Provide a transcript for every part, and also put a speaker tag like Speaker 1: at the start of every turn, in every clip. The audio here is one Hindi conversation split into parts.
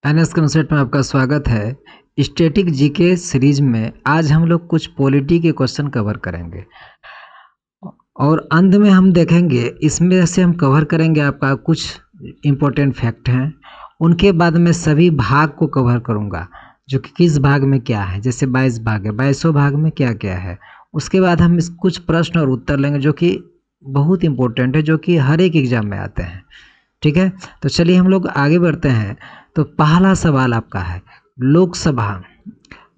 Speaker 1: एनएस कंसेप्ट में आपका स्वागत है। स्टैटिक जीके सीरीज में आज हम लोग कुछ पॉलिटी के क्वेश्चन कवर करेंगे और अंत में हम देखेंगे इसमें से हम कवर करेंगे आपका कुछ इम्पोर्टेंट फैक्ट हैं। उनके बाद मैं सभी भाग को कवर करूंगा जो कि किस भाग में क्या है। जैसे 22 भाग है, 22 भाग में क्या क्या है। उसके बाद हम इस कुछ प्रश्न और उत्तर लेंगे जो कि बहुत इम्पोर्टेंट है, जो कि हर एक एग्जाम में आते हैं। ठीक है, तो चलिए हम लोग आगे बढ़ते हैं। तो पहला सवाल आपका है लोकसभा,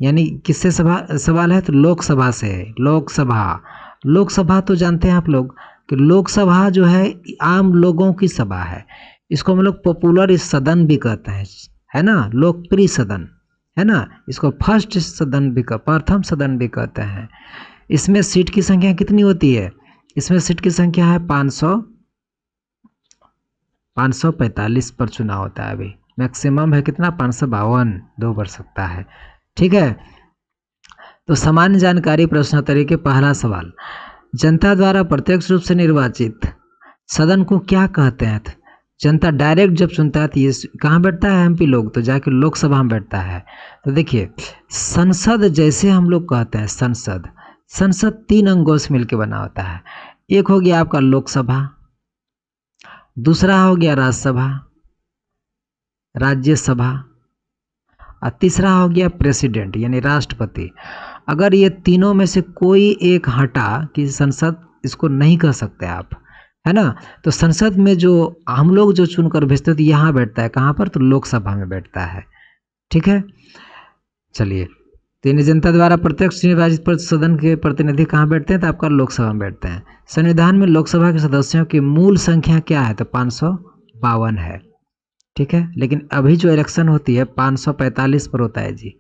Speaker 1: यानी किससे सवाल है तो लोकसभा से है। लोकसभा, लोकसभा तो जानते हैं आप लोग कि लोकसभा जो है आम लोगों की सभा है। इसको हम लोग पॉपुलर सदन भी कहते हैं, है ना, लोकप्रिय सदन, है ना। इसको फर्स्ट सदन भी प्रथम सदन भी कहते हैं। इसमें सीट की संख्या कितनी होती है? इसमें सीट की संख्या है 545 पर चुनाव होता है। अभी मैक्सिमम है कितना? 552, 2 बढ़ सकता है। ठीक है, तो सामान्य जानकारी प्रश्नोत्तरी के पहला सवाल, जनता द्वारा प्रत्यक्ष रूप से निर्वाचित सदन को क्या कहते हैं? जनता डायरेक्ट जब चुनता है तो ये कहाँ बैठता है? एमपी लोग तो जाके लोकसभा में बैठता है। तो देखिए, संसद जैसे हम लोग कहते हैं संसद, संसद 3 अंगों से मिलकर बना होता है। एक हो गया आपका लोकसभा, दूसरा हो गया राज्यसभा, राज्यसभा, और तीसरा हो गया प्रेसिडेंट यानी राष्ट्रपति। अगर ये तीनों में से कोई एक हटा कि संसद इसको नहीं कह सकते आप, है ना। तो संसद में जो हम लोग जो चुनकर भेजते हैं तो यहाँ बैठता है कहाँ पर? तो लोकसभा में बैठता है। ठीक है, चलिए, तो जनता द्वारा प्रत्यक्ष निर्वाचित सदन के प्रतिनिधि कहाँ बैठते हैं? तो आपका लोकसभा में बैठते हैं। संविधान में लोकसभा के सदस्यों की मूल संख्या क्या है? तो 552 है। ठीक है, लेकिन अभी जो इलेक्शन होती है 545 पर होता है जी,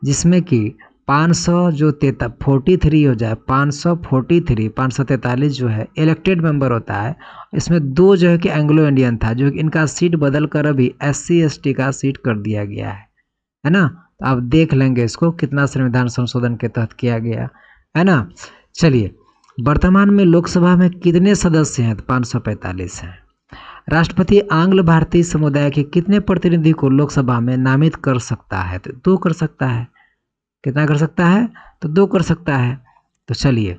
Speaker 1: जिसमें कि 500 जो 43 हो जाए, 543 जो है इलेक्टेड मेंबर होता है। इसमें 2 जो है कि एंग्लो इंडियन था, जो इनका सीट बदल कर अभी SC ST का सीट कर दिया गया है ना। तो आप देख लेंगे इसको कितना संविधान संशोधन के तहत किया गया है ना। चलिए, वर्तमान में लोकसभा में कितने सदस्य हैं? तो 545 हैं। राष्ट्रपति आंग्ल भारतीय समुदाय के कितने प्रतिनिधि को लोकसभा में नामित कर सकता है? तो 2 कर सकता है। कितना कर सकता है? तो 2 कर सकता है। तो चलिए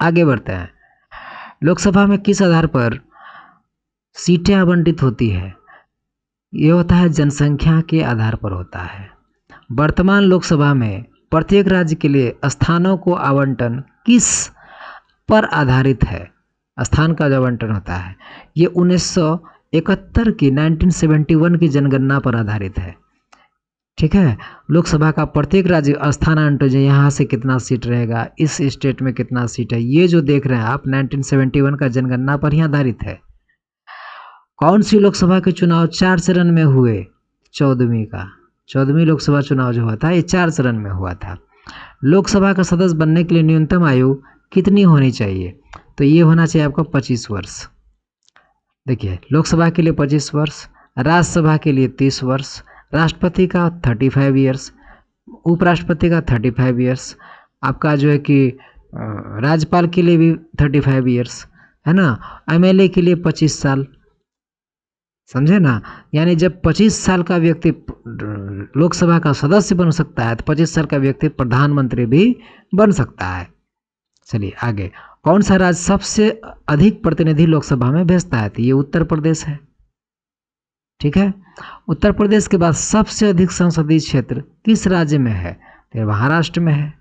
Speaker 1: आगे बढ़ते हैं। लोकसभा में किस आधार पर सीटें आवंटित होती है? ये होता है जनसंख्या के आधार पर होता है। वर्तमान लोकसभा में प्रत्येक राज्य के लिए स्थानों को आवंटन किस पर आधारित है? स्थान का जो आवंटन होता है ये 1971 की 1971 की जनगणना पर आधारित है। ठीक है, लोकसभा का प्रत्येक राज्य स्थानांतरण जो यहाँ से कितना सीट रहेगा, इस स्टेट में कितना सीट है, ये जो देख रहे हैं आप 1971 का जनगणना पर ही आधारित है। कौन सी लोकसभा के चुनाव 4 चरण में हुए? 14वीं लोकसभा चुनाव जो हुआ था ये 4 चरण में हुआ था। लोकसभा का सदस्य बनने के लिए न्यूनतम आयु कितनी होनी चाहिए? तो ये होना चाहिए आपका 25 वर्ष। देखिए, लोकसभा के लिए 25 वर्ष, राज्यसभा के लिए 30 वर्ष, राष्ट्रपति का 35 ईयर्स, उपराष्ट्रपति का 35 ईयर्स, आपका जो है कि राज्यपाल के लिए भी 35 ईयर्स, है ना। MLA के लिए 25 साल, समझे ना। यानी जब 25 साल का व्यक्ति लोकसभा का सदस्य बन सकता है तो 25 साल का व्यक्ति प्रधानमंत्री भी बन सकता है। चलिए आगे, कौन सा राज्य सबसे अधिक प्रतिनिधि लोकसभा में भेजता है? तो ये उत्तर प्रदेश है। ठीक है, उत्तर प्रदेश के बाद सबसे अधिक संसदीय क्षेत्र किस राज्य में है? तो महाराष्ट्र में है।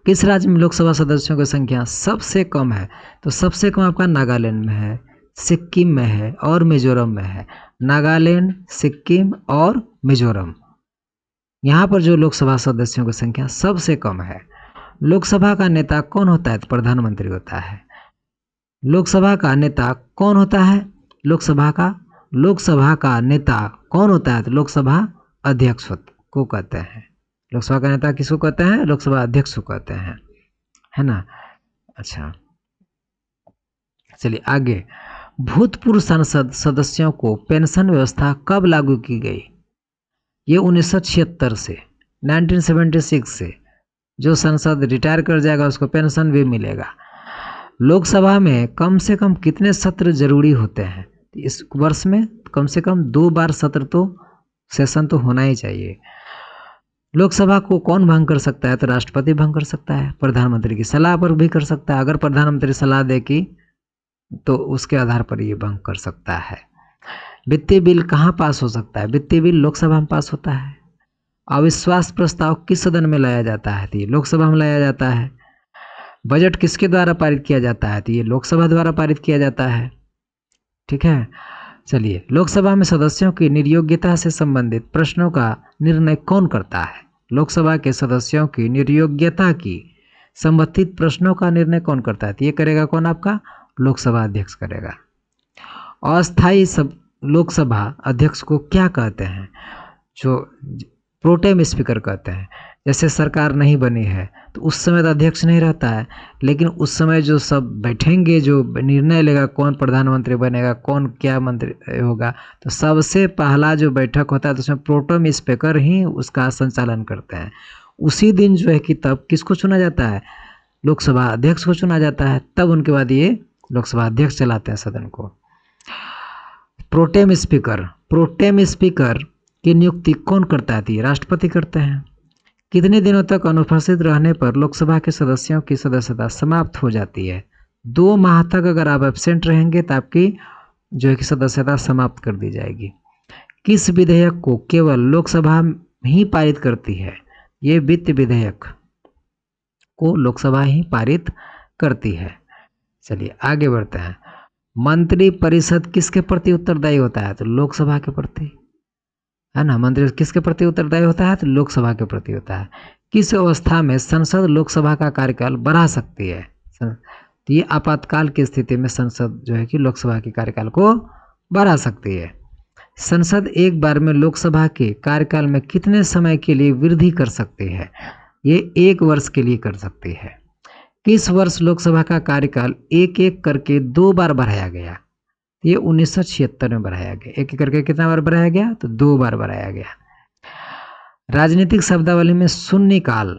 Speaker 1: किस राज्य में लोकसभा सदस्यों की संख्या सबसे कम है? तो सबसे कम आपका नागालैंड में है, सिक्किम में है और मिजोरम में है। नागालैंड, सिक्किम और मिजोरम, यहाँ पर जो लोकसभा सदस्यों की संख्या सबसे कम है। लोकसभा का नेता कौन होता है? तो प्रधानमंत्री होता है। लोकसभा का नेता कौन होता है? लोकसभा का नेता कौन होता है? तो लोकसभा अध्यक्ष को कहते हैं। लोकसभा का नेता किसको कहते हैं? लोकसभा अध्यक्ष को कहते हैं, है ना। अच्छा, चलिए आगे, भूतपूर्व संसद सदस्यों को पेंशन व्यवस्था कब लागू की गई? ये 1976 से, 1976 से जो संसद रिटायर कर जाएगा उसको पेंशन भी मिलेगा। लोकसभा में कम से कम कितने सत्र जरूरी होते हैं? तो इस वर्ष में कम से कम 2 बार सत्र तो सेशन तो होना ही चाहिए। लोकसभा को कौन भंग कर सकता है? तो राष्ट्रपति भंग कर सकता है, प्रधानमंत्री की सलाह पर भी कर सकता है। अगर प्रधानमंत्री सलाह दे कि तो उसके आधार पर ये भंग कर सकता है। वित्तीय बिल कहाँ पास हो सकता है? वित्तीय बिल लोकसभा में पास होता है। अविश्वास प्रस्ताव किस सदन में लाया जाता है? तो ये लोकसभा में लाया जाता है। बजट किसके द्वारा पारित किया जाता है? तो ये लोकसभा द्वारा पारित किया जाता है। ठीक है, चलिए, लोकसभा में सदस्यों की निर्योग्यता से संबंधित प्रश्नों का निर्णय कौन करता है? लोकसभा के सदस्यों की निर्योग्यता की संबंधित प्रश्नों का निर्णय कौन करता है? तो ये करेगा कौन? आपका लोकसभा अध्यक्ष करेगा। अस्थायी लोकसभा अध्यक्ष को क्या कहते हैं? जो प्रोटेम स्पीकर कहते हैं। जैसे सरकार नहीं बनी है तो उस समय तो अध्यक्ष नहीं रहता है, लेकिन उस समय जो सब बैठेंगे, जो निर्णय लेगा कौन प्रधानमंत्री बनेगा, कौन क्या मंत्री होगा, तो सबसे पहला जो बैठक होता है तो उसमें प्रोटेम स्पीकर ही उसका संचालन करते हैं। उसी दिन जो है कि तब किसको चुना जाता है? लोकसभा अध्यक्ष को चुना जाता है। तब उनके बाद ये लोकसभा अध्यक्ष चलाते हैं सदन को। प्रोटेम स्पीकर की नियुक्ति कौन करता है? तो राष्ट्रपति करते हैं। कितने दिनों तक अनुपस्थित रहने पर लोकसभा के सदस्यों की सदस्यता समाप्त हो जाती है? 2 माह तक अगर आप एब्सेंट रहेंगे तो आपकी जो है कि सदस्यता समाप्त कर दी जाएगी। किस विधेयक को केवल लोकसभा ही पारित करती है? ये वित्त विधेयक को लोकसभा ही पारित करती है। चलिए आगे बढ़ते हैं। मंत्री परिषद किसके प्रति उत्तरदायी होता है? तो लोकसभा के प्रति, है ना। मंत्री किसके प्रति उत्तरदायी होता है? तो लोकसभा के प्रति होता है। किस अवस्था में संसद लोकसभा का कार्यकाल बढ़ा सकती है? तो ये आपातकाल की स्थिति में संसद जो है कि लोकसभा के कार्यकाल को बढ़ा सकती है। संसद एक बार में लोकसभा के कार्यकाल में कितने समय के लिए वृद्धि कर सकती है? ये 1 वर्ष के लिए कर सकती है। किस वर्ष लोकसभा का कार्यकाल एक एक करके 2 बार बढ़ाया गया? ये 1976 में बढ़ाया गया। एक एक करके कितना बार बढ़ाया गया? तो 2 बार बढ़ाया गया। राजनीतिक शब्दावली में शून्यकाल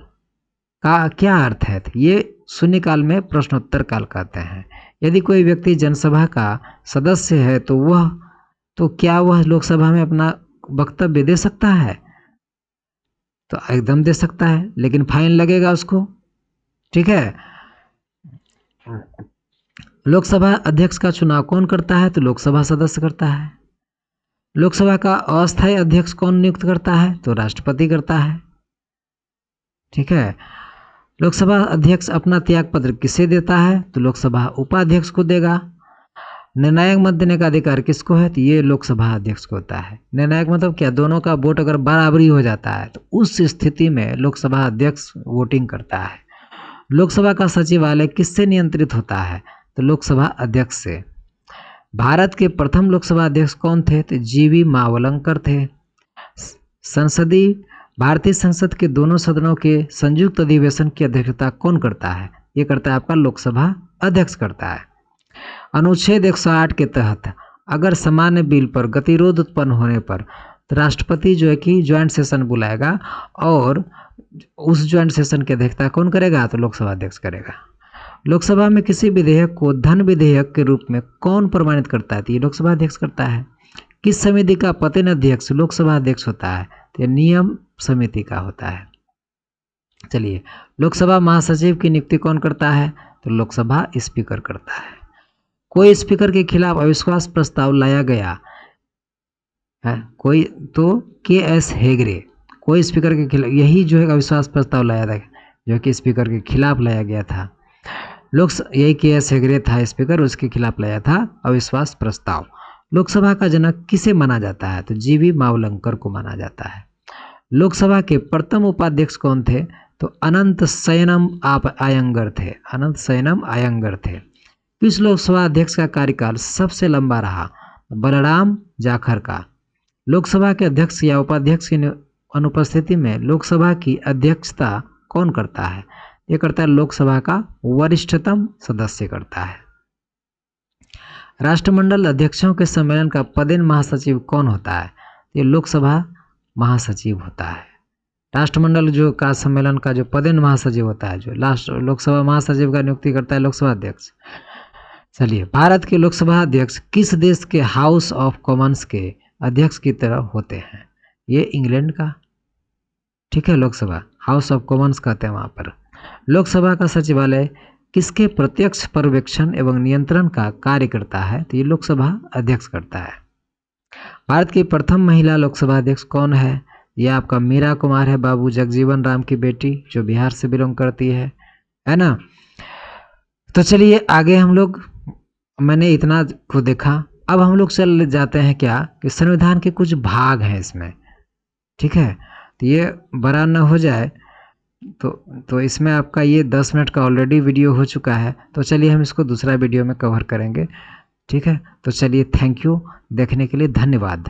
Speaker 1: का क्या अर्थ है? तो ये शून्यकाल में प्रश्नोत्तर काल कहते हैं। यदि कोई व्यक्ति जनसभा का सदस्य है तो क्या वह लोकसभा में अपना वक्तव्य दे सकता है? तो एकदम दे सकता है, लेकिन फाइन लगेगा उसको। ठीक है। लोकसभा अध्यक्ष का चुनाव कौन करता है? तो लोकसभा सदस्य करता है। लोकसभा का अस्थायी अध्यक्ष कौन नियुक्त करता है? तो राष्ट्रपति करता है। ठीक है। लोकसभा अध्यक्ष अपना त्यागपत्र किसे देता है? तो लोकसभा उपाध्यक्ष को देगा। निर्णायक मत देने का अधिकार किसको है? तो ये लोकसभा अध्यक्ष को होता है। निर्णायक मतलब क्या? दोनों का वोट अगर बराबरी हो जाता है तो उस स्थिति में लोकसभा अध्यक्ष वोटिंग करता है। लोकसभा का सचिवालय किससे नियंत्रित होता है? तो लोकसभा अध्यक्ष से। भारत के प्रथम लोकसभा अध्यक्ष कौन थे? तो जीवी मावलंकर थे। भारतीय संसद के दोनों सदनों के संयुक्त अधिवेशन की अध्यक्षता कौन करता है? ये करता है आपका लोकसभा अध्यक्ष करता है। अनुच्छेद 108 के तहत अगर सामान्य बिल पर गतिरोध उत्पन्न होने पर तो राष्ट्रपति जो है कि ज्वाइंट सेशन बुलाएगा और उस ज्वाइंट सेशन की अध्यक्षता कौन करेगा? तो लोकसभा अध्यक्ष करेगा। लोकसभा में किसी विधेयक को धन विधेयक के रूप में कौन प्रमाणित करता है? तो ये लोकसभा अध्यक्ष करता है। किस समिति का पदेन अध्यक्ष लोकसभा अध्यक्ष होता है? तो ये नियम समिति का होता है। चलिए, लोकसभा महासचिव की नियुक्ति कौन करता है? तो लोकसभा स्पीकर करता है। कोई स्पीकर के खिलाफ अविश्वास प्रस्ताव लाया गया है कोई तो KS हेगड़े कोई स्पीकर के खिलाफ, यही जो है अविश्वास प्रस्ताव लाया था जो कि स्पीकर के खिलाफ लाया गया था। यही KS हेगड़े था स्पीकर, उसके खिलाफ लाया था अविश्वास प्रस्ताव। लोकसभा का जनक किसे माना जाता है? तो जीवी मावलंकर को माना जाता है। लोकसभा के प्रथम उपाध्यक्ष कौन थे? तो अनंत शयनम आयंगर थे। अनंत शयनम आयंगर थे। किस लोकसभा अध्यक्ष का कार्यकाल सबसे लंबा रहा? बलराम जाखर का। लोकसभा के अध्यक्ष या उपाध्यक्ष की अनुपस्थिति में लोकसभा की अध्यक्षता कौन करता है? ये करता है लोकसभा का वरिष्ठतम सदस्य करता है। राष्ट्रमंडल अध्यक्षों के सम्मेलन का पदेन महासचिव कौन होता है? ये लोकसभा महासचिव होता है। राष्ट्रमंडल जो का सम्मेलन का जो पदेन महासचिव होता है, जो लोकसभा महासचिव का नियुक्ति करता है लोकसभा अध्यक्ष। चलिए, भारत के लोकसभा अध्यक्ष किस देश के हाउस ऑफ कॉमन्स के अध्यक्ष की तरह होते हैं? ये इंग्लैंड का, ठीक है, लोकसभा हाउस ऑफ कॉमन्स कहते हैं वहाँ पर। लोकसभा का सचिवालय किसके प्रत्यक्ष पर्यवेक्षण एवं नियंत्रण का कार्य करता है? तो ये लोकसभा अध्यक्ष करता है। भारत की प्रथम महिला लोकसभा अध्यक्ष कौन है? ये आपका मीरा कुमार है, बाबू जगजीवन राम की बेटी, जो बिहार से बिलोंग करती है ना। तो चलिए आगे हम लोग, मैंने इतना को देखा, अब हम लोग चल जाते हैं क्या कि संविधान के कुछ भाग हैं इसमें, ठीक है। तो ये बड़ा न हो जाए तो इसमें आपका ये 10 मिनट का ऑलरेडी वीडियो हो चुका है, तो चलिए हम इसको दूसरा वीडियो में कवर करेंगे, ठीक है। तो चलिए, थैंक यू, देखने के लिए धन्यवाद।